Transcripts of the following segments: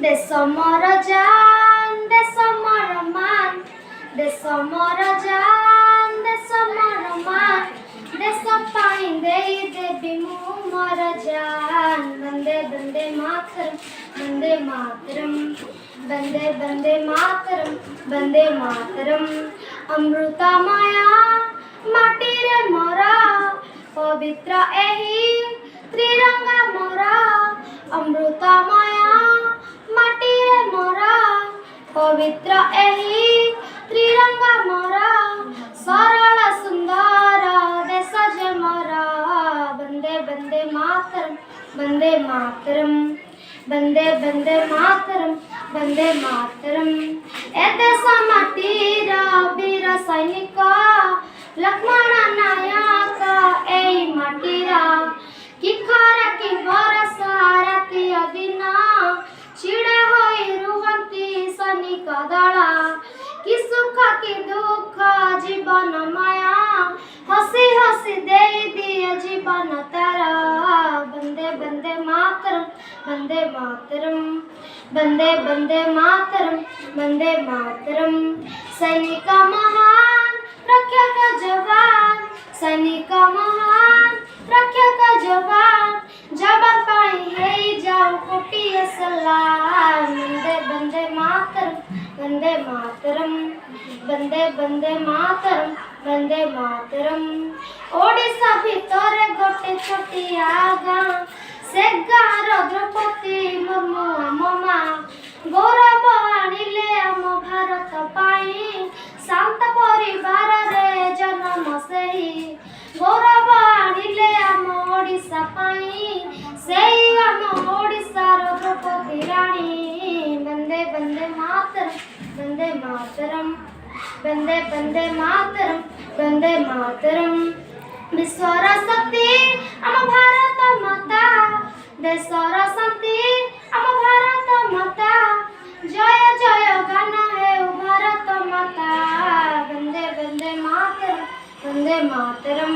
देश मोर जान देश मोर मान देश मोर जान देश मोर मान देश पाई देई देवी मु मोर जान वंदे वंदे मातरम वंदे मातरम वंदे वंदे मातरम वंदे मातरम अमृता माया माटी रे मोरा पवित्र एही त्रिरंगा मोरा अमृता माया माटी रे मोरा पवित्र एही त्रिरंगा मोरा सरल सुंदर देश जे मोरा वंदे वंदे मातरम वंदे मातरम वंदे वंदे मातरम वंदे मातरम ए देश माटीर वीर सैनिक लक्ष्मण नायक ए माटीरा कि खरा कि भरोसा राति दिन छिड़ा होई रुहंती सैनिक दला कि सुख कि दुख जीवन माया हसी हसी दे दिए जीवन तारा वंदे वंदे मातरम वंदे मातरम वंदे वंदे मातरम वंदे मातरम सैनिक महान रक्षक जवान सैनिक महान रक्षक जवान जवान पाई है जाओ कोटि सलाम वंदे वंदे मातरम वंदे मातरम वंदे वंदे मातरम वंदे मातरम ओडिशा भितर गोटे छोटिया गाँ से गाँर द्रौपदी मुर्मू आम माँ गौरव आनिले आम भारत पाई शांत परिवार रे जन्म सेही गौरव आनिले आम ओडिशा पाई सेही आम ओडिशार द्रौपदी रानी वंदे वंदे मातरम वंदे मातरम वंदे वंदे मातरम वंदे मातरम विश्वर शक्ति आम भारत माता देशर शांति आम भारत माता जय जय गान है भारत माता वंदे वंदे मातरम वंदे मातरम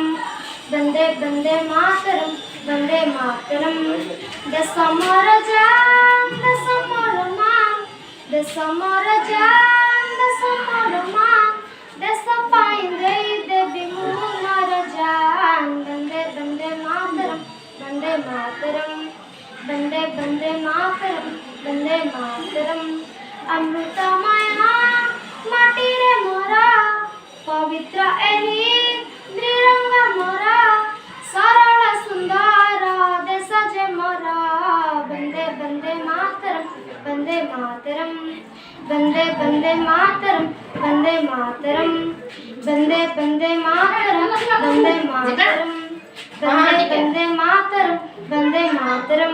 वंदे वंदे मातरम वंदे मातरम देश मोर जान देश मोर मान देश मोर जान देश मोर मान देश पाई देई देवी मोर जान वंदे वंदे मातरम वंदे मातरम वंदे वंदे मातरम वंदे मातरम अमृत माया माटी रे मोरा पवित्र एही त्रिरंगा मोरा सरल सुंदर देश जे मोरा वंदे वंदे मातरम वंदे मातरम वंदे वंदे मातरम वंदे मातरम वंदे वंदे मातरम वंदे मातरम वंदे वंदे मातरम वंदे मातरम